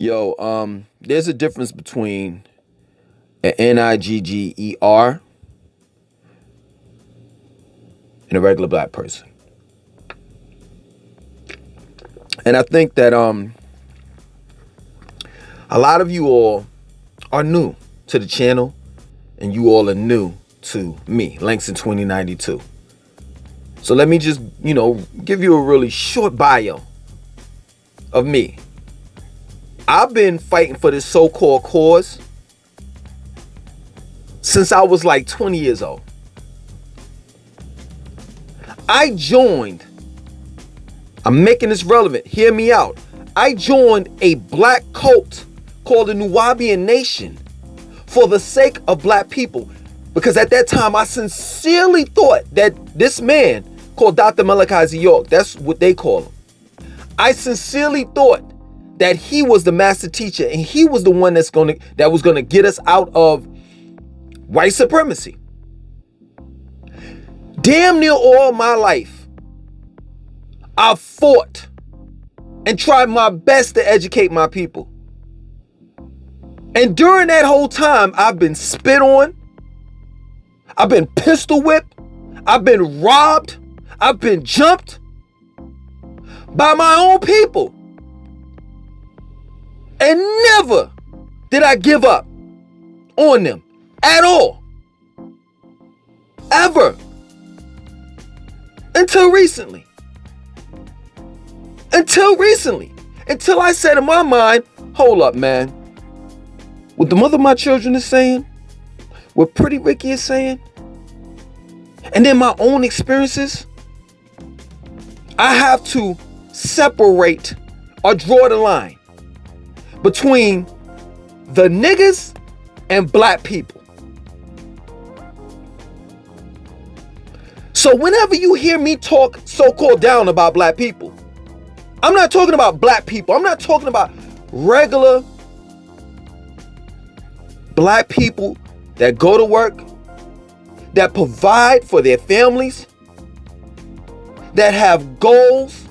There's a difference between an Nigger and a regular black person. And I think that a lot of you all are new to the channel, and you all are new to me, Langston 2092. So let me just, give you a really short bio of me. I've been fighting for this so-called cause since I was like 20 years old. I'm making this relevant, hear me out. I joined a black cult called the Nubian Nation for the sake of black people. Because at that time, I sincerely thought that this man called Dr. Malachi York, that's what they call him. I sincerely thought that he was the master teacher and he was the one that was gonna get us out of white supremacy. Damn near all my life, I fought and tried my best to educate my people. And during that whole time, I've been spit on, I've been pistol whipped, I've been robbed, I've been jumped by my own people. And never did I give up on them at all. Ever. Until recently. Until I said in my mind, hold up, man. What the mother of my children is saying, what Pretty Ricky is saying, and then my own experiences, I have to separate or draw the line between the niggas and black people. So whenever you hear me talk so-called down about black people, I'm not talking about black people. I'm not talking about regular black people that go to work, that provide for their families, that have goals,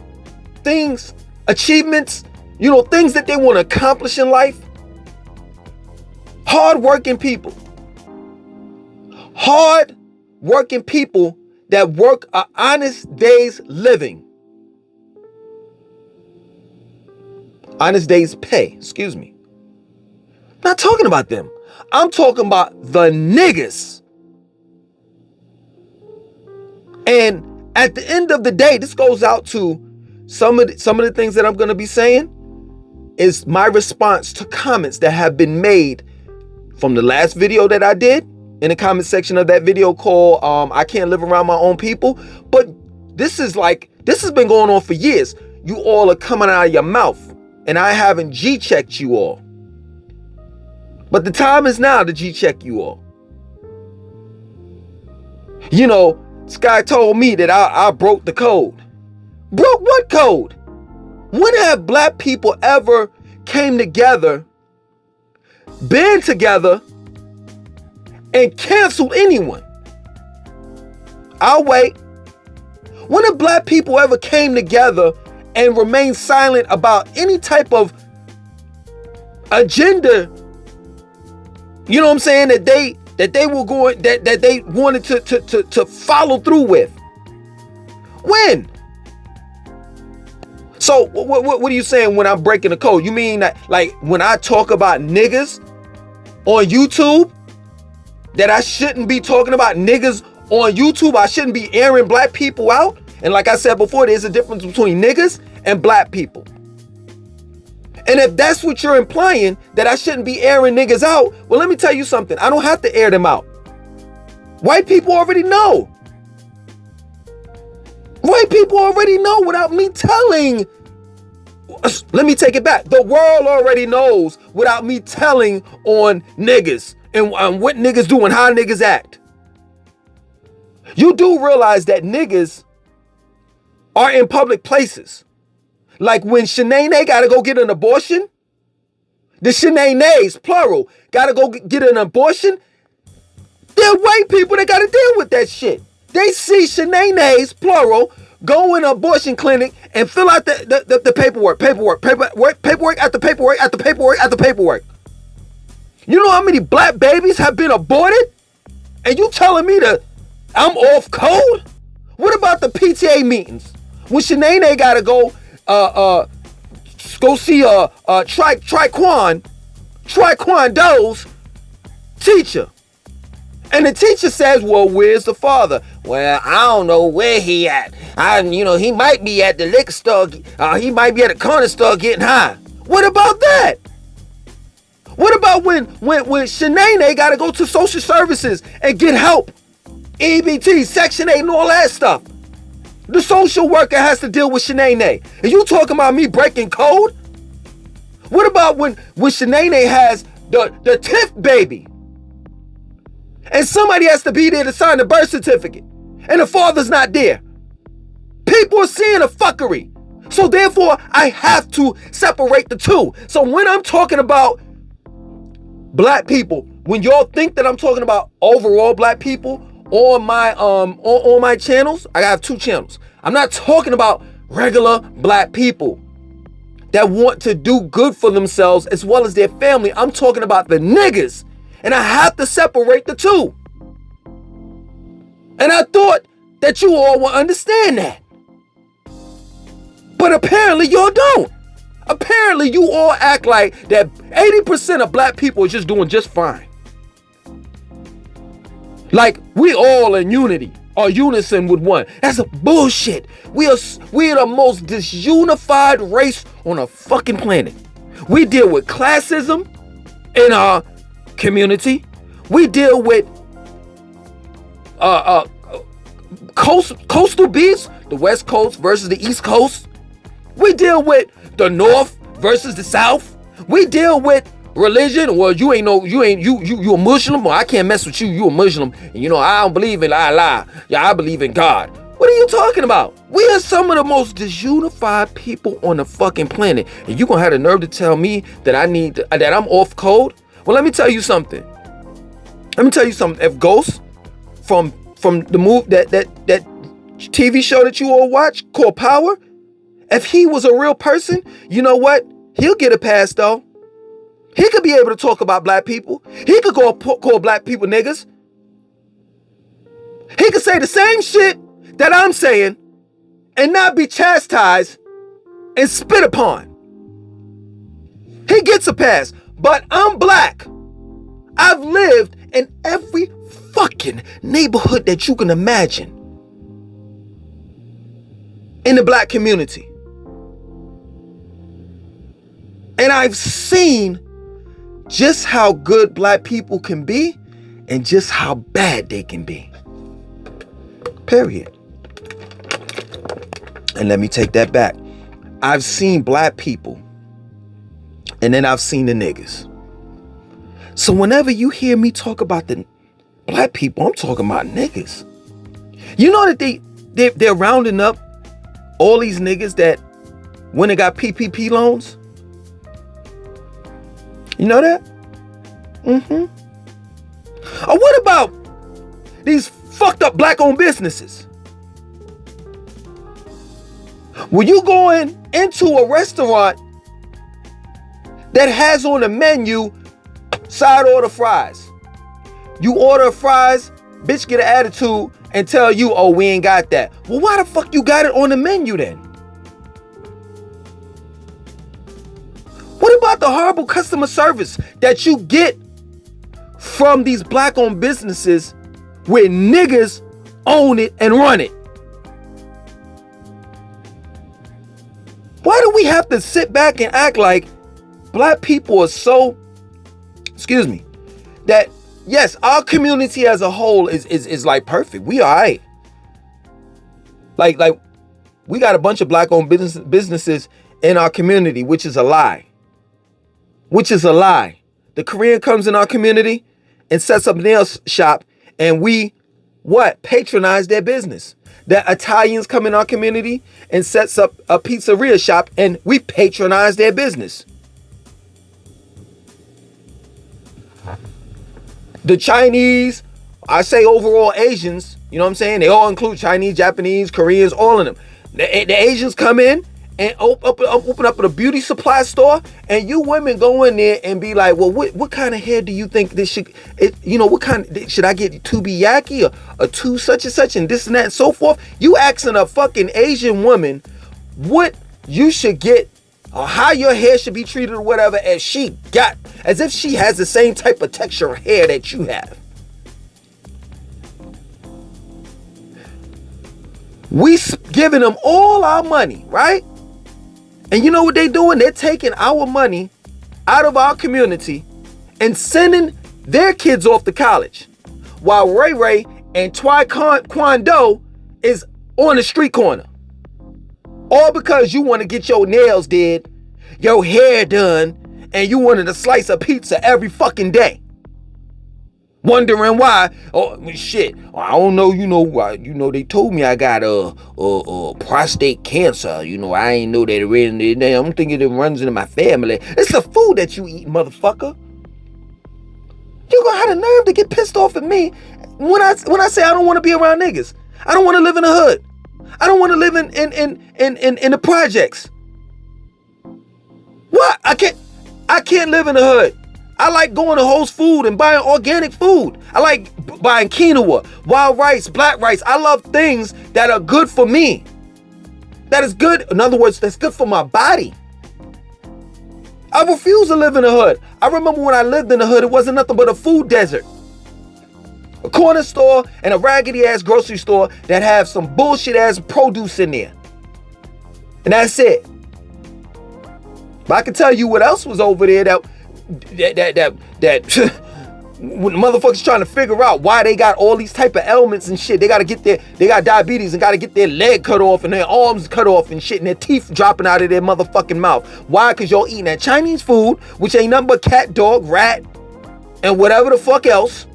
things, achievements, things that they want to accomplish in life. Hard-working people. Hard-working people that work a honest day's living. Honest day's pay, excuse me. Not talking about them. I'm talking about the niggas. And at the end of the day, this goes out to some of the things that I'm going to be saying is my response to comments that have been made from the last video that I did in the comment section of that video called I Can't Live Around My Own People. But this has been going on for years. You all are coming out of your mouth and I haven't G-checked you all. But the time is now to G-check you all. This guy told me that I broke the code. Broke what code? When have black people ever came together, been together, and canceled anyone? I'll wait. When have black people ever came together and remained silent about any type of agenda, you know what I'm saying, that they were going, that they wanted to follow through with? When? So what are you saying when I'm breaking the code? You mean that like when I talk about niggas on YouTube, that I shouldn't be talking about niggas on YouTube? I shouldn't be airing black people out? And like I said before, there's a difference between niggas and black people. And if that's what you're implying, that I shouldn't be airing niggas out, well, let me tell you something. I don't have to air them out. White people already know. White people already know without me telling. Let me take it back. The world already knows without me telling on niggas and what niggas do and how niggas act. You do realize that niggas are in public places. Like when Shanae gotta go get an abortion, the Shanaes, plural, gotta go get an abortion, they're white people that gotta deal with that shit. They see Shanaes, plural, go in an abortion clinic and fill out the paperwork after paperwork. You know how many black babies have been aborted? And you telling me that I'm off code? What about the PTA meetings? When Shanae gotta go see Taekwondo's teacher. And the teacher says, well, where's the father? Well, I don't know where he at. He might be at the liquor store. He might be at the corner store getting high. What about that? What about when Shanae got to go to social services and get help? EBT, Section 8 and all that stuff. The social worker has to deal with Shanae. And you talking about me breaking code? What about when Shanae has the 10th baby? And somebody has to be there to sign the birth certificate. And the father's not there. People are seeing the fuckery. So therefore, I have to separate the two. So when I'm talking about black people, when y'all think that I'm talking about overall black people on my channels, I have 2 channels. I'm not talking about regular black people that want to do good for themselves as well as their family. I'm talking about the niggas. And I have to separate the two. And I thought that you all would understand that. But apparently y'all don't. Apparently you all act like that 80% of black people are just doing just fine. Like we all in unity or unison with one. That's a bullshit. We are the most disunified race on a fucking planet. We deal with classism in our community. We deal with coastal beefs, the West Coast versus the East Coast. We deal with the North versus the South. We deal with religion. Well, you a Muslim. Well, I can't mess with you. You a Muslim. And I don't believe in Allah. Yeah, I believe in God. What are you talking about? We are some of the most disunified people on the fucking planet. And you gonna have the nerve to tell me that that I'm off code? Well, let me tell you something. If Ghost from the move that TV show that you all watch called Power, if he was a real person, you know what? He'll get a pass though. He could be able to talk about black people. He could call black people niggas. He could say the same shit that I'm saying and not be chastised and spit upon. He gets a pass. But I'm black. I've lived in every fucking neighborhood that you can imagine in the black community. And I've seen just how good black people can be and just how bad they can be. Period. And let me take that back. I've seen black people. And then I've seen the niggas. So whenever you hear me talk about the black people, I'm talking about niggas. You know that they're rounding up all these niggas that when they got PPP loans? You know that? Mm-hmm. Or what about these fucked up black-owned businesses? When you going into a restaurant that has on the menu side order fries. You order fries, bitch get an attitude and tell you, oh, we ain't got that. Well, why the fuck you got it on the menu then? What about the horrible customer service that you get from these black-owned businesses where niggas own it and run it? Why do we have to sit back and act like black people are so, that yes, our community as a whole is like perfect. We all right. Like we got a bunch of black-owned businesses in our community, which is a lie. The Korean comes in our community and sets up a nail shop, and we patronize their business. The Italians come in our community and sets up a pizzeria shop, and we patronize their business. The Chinese, I say overall Asians, you know what I'm saying? They all include Chinese, Japanese, Koreans, all of them. The Asians come in and open up a beauty supply store, and you women go in there and be like, well, what kind of hair do you think this should, what kind, should I get Tubiyaki or two such and such and this and that and so forth? You asking a fucking Asian woman what you should get or how your hair should be treated or whatever, as if she has the same type of texture of hair that you have. We giving them all our money, right? And you know what they doing? They're taking our money out of our community and sending their kids off to college, while Ray Ray and Taekwondo is on the street corner. All because you want to get your nails did, your hair done, and you wanted a slice of pizza every fucking day. Wondering why? Oh shit! I don't know. Why? They told me I got prostate cancer. I ain't know that it ran. I'm thinking it runs into my family. It's the food that you eat, motherfucker. You gonna have the nerve to get pissed off at me when I say I don't want to be around niggas. I don't want to live in the hood. I don't want to live in the projects. What? I can't live in the hood. I like going to Whole Foods and buying organic food. I like buying quinoa, wild rice, black rice. I love things that are good for me. That is good. In other words, that's good for my body. I refuse to live in the hood. I remember when I lived in the hood, it wasn't nothing but a food desert. A corner store and a raggedy ass grocery store that have some bullshit ass produce in there. And that's it. But I can tell you what else was over there that when motherfuckers trying to figure out why they got all these type of ailments and shit. They got diabetes and got to get their leg cut off and their arms cut off and shit and their teeth dropping out of their motherfucking mouth. Why? Because y'all eating that Chinese food, which ain't nothing but cat, dog, rat, and whatever the fuck else.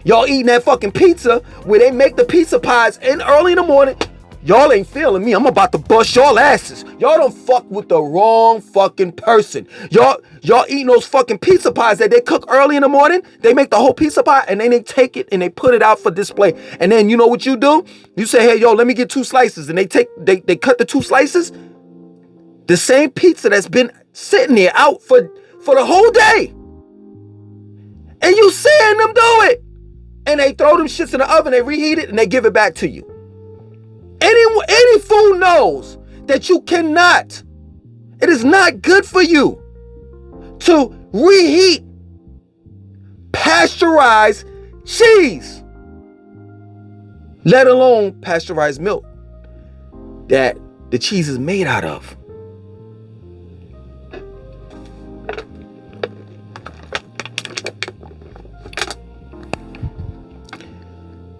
Y'all eating that fucking pizza where they make the pizza pies in early in the morning. Y'all ain't feeling me. I'm about to bust y'all asses. Y'all don't fuck with the wrong fucking person. Y'all eating those fucking pizza pies that they cook early in the morning. They make the whole pizza pie and then they take it and they put it out for display. And then you know what you do? You say, hey, yo, let me get 2 slices. And they cut the 2 slices. The same pizza that's been sitting there out for the whole day. And you seeing them do it. And they throw them shits in the oven, they reheat it, and they give it back to you. Any fool knows that you cannot, it is not good for you to reheat pasteurized cheese, let alone pasteurized milk that the cheese is made out of.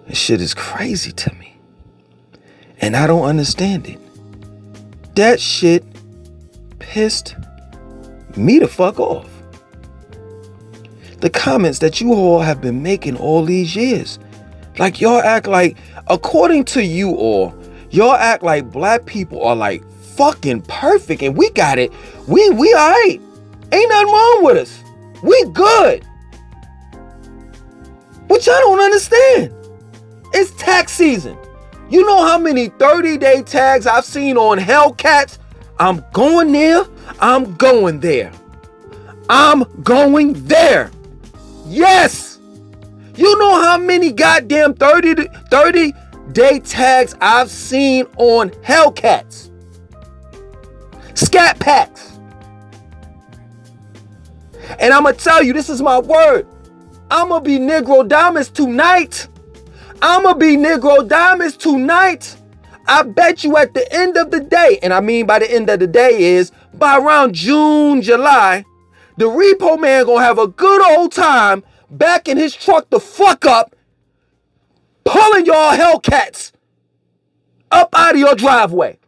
This shit is crazy to me. And I don't understand it. That shit pissed me the fuck off. The comments that you all have been making all these years. Like y'all act like, according to you all, y'all act like black people are like fucking perfect and we got it. We alright. Ain't nothing wrong with us. We good. Which I don't understand. It's tax season. You know how many 30-day tags I've seen on Hellcats? I'm going there. I'm going there. I'm going there. Yes. You know how many goddamn 30-day tags I've seen on Hellcats? Scat packs. And I'm going to tell you, this is my word. I'm going to be Negro Diamonds tonight. I'ma be Negro Diamonds tonight. I bet you at the end of the day, and I mean by the end of the day is by around June, July, the repo man gonna have a good old time backing his truck the fuck up, pulling y'all Hellcats up out of your driveway.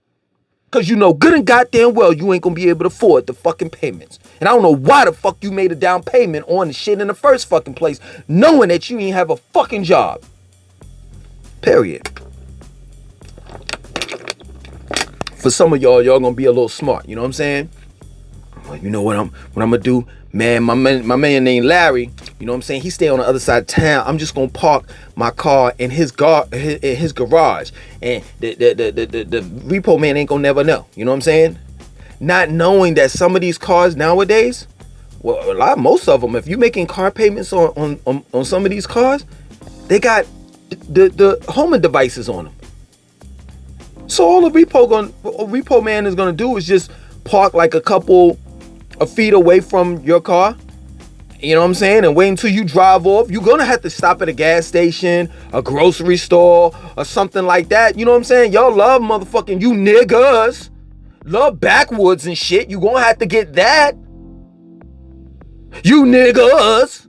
Cause you know good and goddamn well you ain't gonna be able to afford the fucking payments. And I don't know why the fuck you made a down payment on the shit in the first fucking place, knowing that you ain't have a fucking job. Period. For some of y'all gonna be a little smart. You know what I'm saying? Well, you know what I'm gonna do, man. My man named Larry. You know what I'm saying? He stay on the other side of town. I'm just gonna park my car in his garage, and the repo man ain't gonna never know. You know what I'm saying? Not knowing that some of these cars nowadays, well, most of them, if you're making car payments on some of these cars, they got the homing devices on them. So all the repo man is gonna do is just park like a couple of feet away from your car. You know what I'm saying? And wait until you drive off. You're gonna have to stop at a gas station, a grocery store, or something like that. You know what I'm saying? Y'all love motherfucking, you niggas love backwoods and shit. You gonna have to get that. You niggas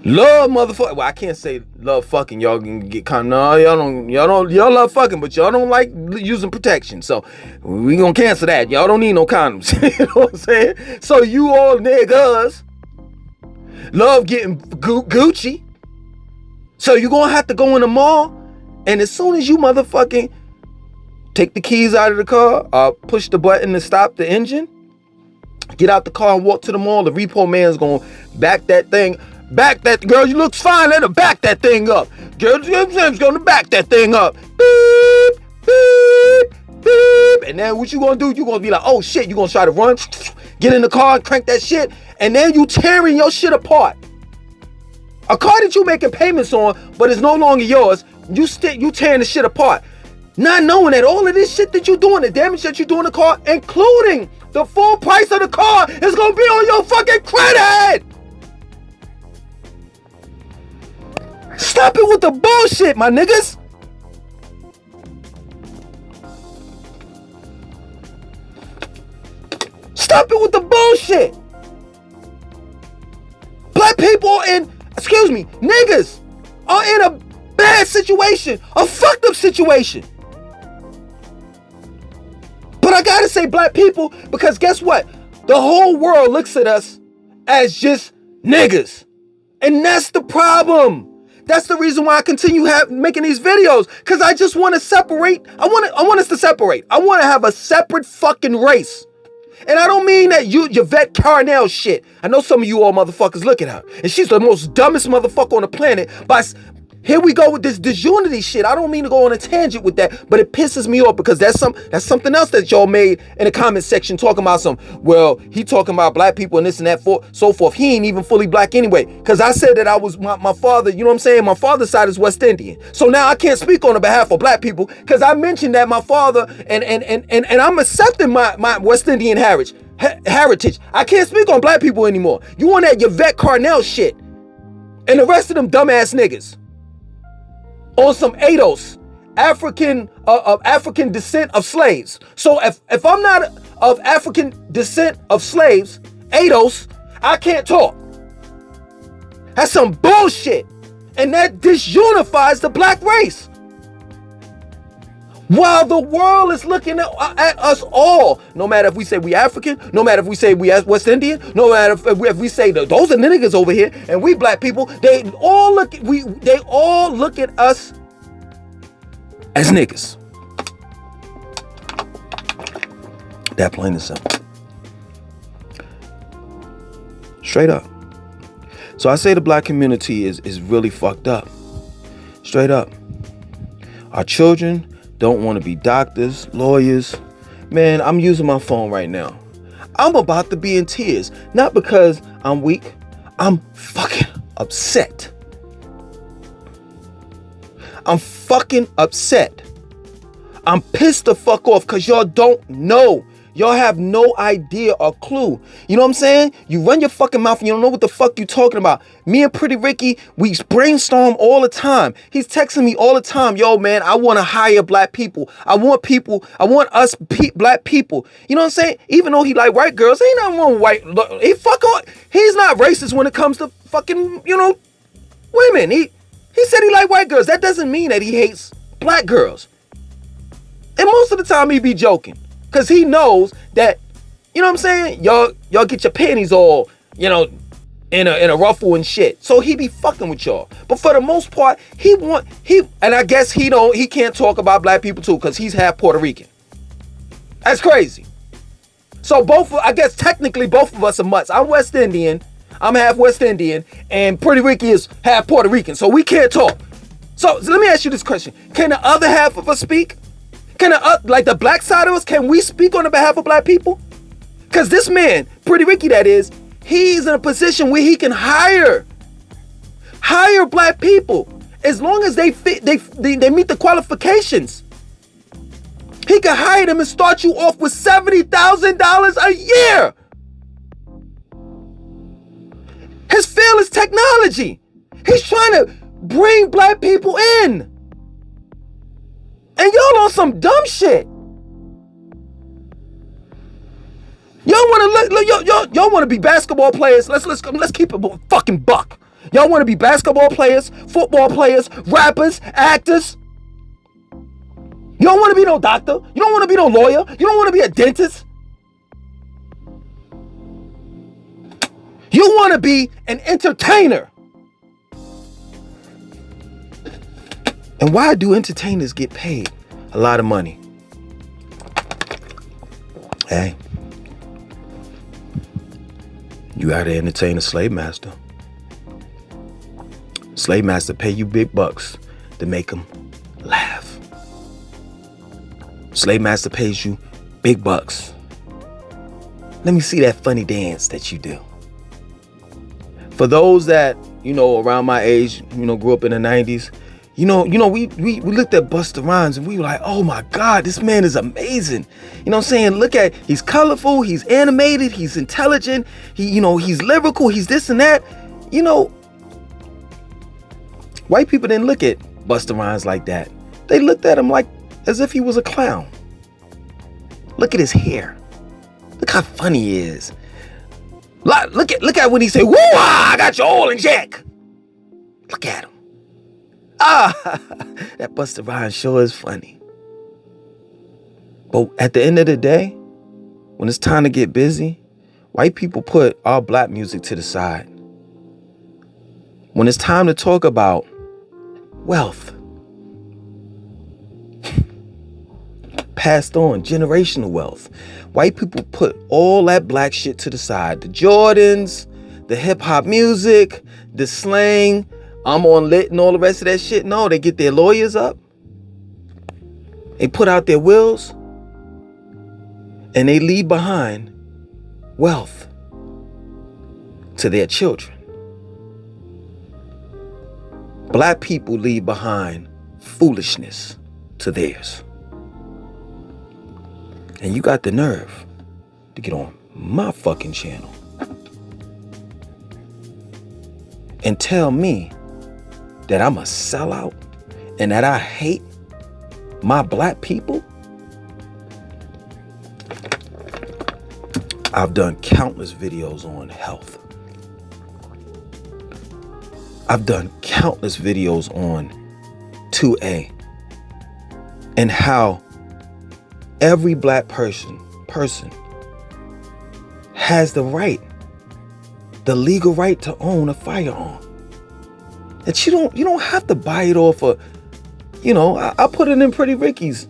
love motherfucking. Well, I can't say love fucking. Y'all can get kind of, no, y'all love fucking, but y'all don't like using protection. So we gonna cancel that. Y'all don't need no condoms. You know what I'm saying? So you all niggas love getting Gucci. So you gonna have to go in the mall, and as soon as you motherfucking take the keys out of the car, push the button to stop the engine, get out the car and walk to the mall, the repo man's gonna back that thing. Back that, girl, you look fine, let her back that thing up. Girl, Jim's gonna back that thing up. Beep, beep, beep. And then what you gonna do? You gonna be like, oh shit, you gonna try to run, get in the car and crank that shit, and then you tearing your shit apart. A car that you making payments on, but it's no longer yours, you tearing the shit apart. Not knowing that all of this shit that you doing, the damage that you do in the car, including the full price of the car, is gonna be on your fucking credit. Stop it with the bullshit, my niggas. Stop it with the bullshit. Black people niggas are in a bad situation, a fucked up situation. But I gotta say black people, because guess what? The whole world looks at us as just niggas. And that's the problem. That's the reason why I continue making these videos, because I just want to separate. I want us to separate. I want to have a separate fucking race. And I don't mean that Yvette Carnell shit. I know some of you all motherfuckers look at her, and she's the most dumbest motherfucker on the planet. But here we go with this disunity shit. I don't mean to go on a tangent with that, but it pisses me off because that's something else that y'all made in the comment section talking about well, he talking about black people and this and that so forth. He ain't even fully black anyway. Because I said that I was my father, you know what I'm saying? My father's side is West Indian. So now I can't speak on the behalf of black people because I mentioned that my father and I'm accepting my West Indian heritage. I can't speak on black people anymore. You on that Yvette Carnell shit and the rest of them dumbass niggas. On some ADOS, of African descent of slaves. So if I'm not of African descent of slaves, ADOS, I can't talk. That's some bullshit. And that disunifies the black race. While the world is looking at us all, no matter if we say we African, no matter if we say we West Indian, no matter if we say those are the niggas over here and we black people, they all look at us as niggas. That plain and simple. Straight up. So I say the black community is really fucked up. Straight up. Our children don't want to be doctors, lawyers. Man, I'm using my phone right now. I'm about to be in tears. Not because I'm weak. I'm fucking upset. I'm fucking upset. I'm pissed the fuck off because y'all don't know. Y'all have no idea or clue. You know what I'm saying? You run your fucking mouth and you don't know what the fuck you talking about. Me and Pretty Ricky, we brainstorm all the time. He's texting me all the time. Yo, man, I want to hire black people. I want us black people. You know what I'm saying? Even though he like white girls, ain't nothing wrong with white. He's not racist when it comes to fucking, women. He said he like white girls. That doesn't mean that he hates black girls. And most of the time he be joking. Because he knows that, you know what I'm saying? Y'all get your panties all, in a ruffle and shit. So he be fucking with y'all. But for the most part, and I guess he can't talk about black people too, because he's half Puerto Rican. That's crazy. So I guess technically both of us are mutts. I'm West Indian. I'm half West Indian, and Puerto Rican is half Puerto Rican, so we can't talk. So let me ask you this question. Can the other half of us speak? Can like the black side of us, can we speak on the behalf of black people? Because this man, Pretty Ricky that is, he's in a position where he can hire black people as long as they fit, they meet the qualifications. He can hire them and start you off with $70,000 a year. His field is technology. He's trying to bring black people in. And y'all on some dumb shit. Y'all want to y'all want to be basketball players. Let's keep it a fucking buck. Y'all want to be basketball players, football players, rappers, actors. You don't want to be no doctor. You don't want to be no lawyer. You don't want to be a dentist. You want to be an entertainer. And why do entertainers get paid a lot of money? Hey, you gotta entertain a slave master. Slave master pay you big bucks to make him laugh. Slave master pays you big bucks. Let me see that funny dance that you do. For those that, around my age, grew up in the 90s, we looked at Busta Rhymes and we were like, oh my God, this man is amazing. You know what I'm saying? He's colorful, he's animated, he's intelligent, he's lyrical, he's this and that. White people didn't look at Busta Rhymes like that. They looked at him like as if he was a clown. Look at his hair. Look how funny he is. Look at when he say, woo, I got your oil in check. Look at him. That Busta Rhymes sure is funny. But at the end of the day, when it's time to get busy, white people put all black music to the side. When it's time to talk about wealth, passed on, generational wealth, white people put all that black shit to the side. The Jordans, the hip hop music, the slang, I'm on lit and all the rest of that shit. No, they get their lawyers up. They put out their wills. And they leave behind wealth to their children. Black people leave behind foolishness to theirs. And you got the nerve to get on my fucking channel and tell me that I'm a sellout and that I hate my black people? I've done countless videos on health. I've done countless videos on 2A and how every black person has the legal right to own a firearm. That you don't have to buy it off of, I put it in Pretty Ricky's,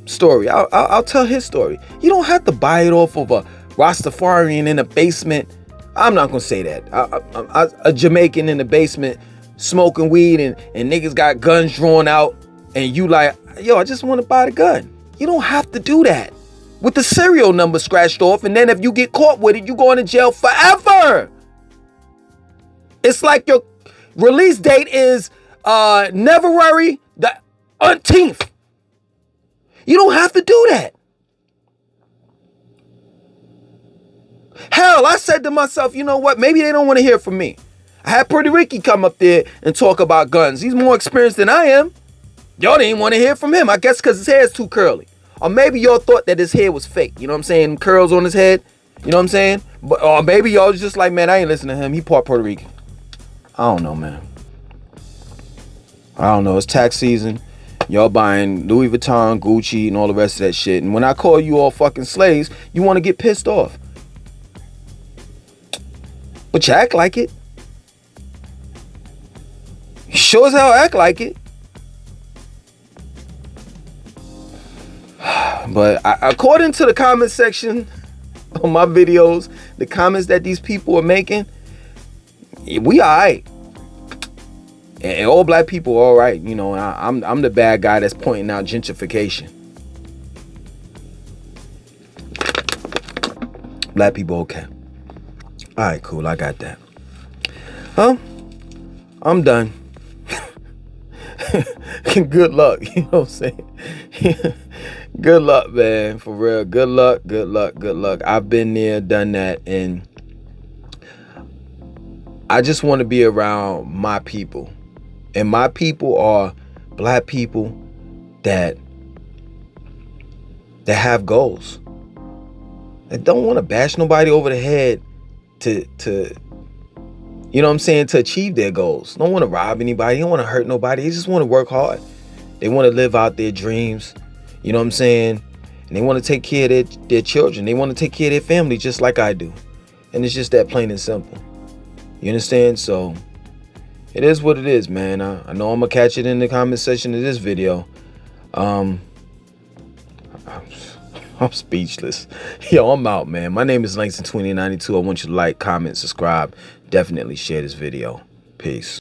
story. I'll tell his story. You don't have to buy it off of a Rastafarian in a basement. I'm not gonna say that. A Jamaican in the basement smoking weed and niggas got guns drawn out and you like, yo, I just want to buy the gun. You don't have to do that. With the serial number scratched off, and then if you get caught with it, you going to jail forever. It's like your release date is February the 18th. You don't have to do that. Hell, I said to myself, you know what? Maybe they don't want to hear from me. I had Pretty Ricky come up there and talk about guns. He's more experienced than I am. Y'all didn't want to hear from him. I guess because his hair is too curly. Or maybe y'all thought that his hair was fake. You know what I'm saying? Curls on his head. You know what I'm saying? Or maybe y'all was just like, man, I ain't listening to him. He part Puerto Rican. I don't know, man. I don't know. It's tax season. Y'all buying Louis Vuitton, Gucci, and all the rest of that shit. And when I call you all fucking slaves, you want to get pissed off. But you act like it. You sure as hell act like it. But according to the comment section on my videos, the comments that these people are making, we all right. And all black people all right. You know, I'm the bad guy that's pointing out gentrification. Black people okay. All right, cool. I got that. Huh? I'm done. Good luck. You know what I'm saying? Good luck, man. For real. Good luck. Good luck. Good luck. I've been there, done that. And I just want to be around my people. And my people are black people that have goals. I don't want to bash nobody over the head to you know what I'm saying, to achieve their goals. Don't want to rob anybody. Don't want to hurt nobody. They just want to work hard. They want to live out their dreams. You know what I'm saying? And they want to take care of their children. They want to take care of their family just like I do. And it's just that plain and simple. You understand? So it is what it is, man. I know I'm going to catch it in the comment section of this video. I'm speechless. Yo, I'm out, man. My name is Langston 2092. I want you to like, comment, subscribe. Definitely share this video. Peace.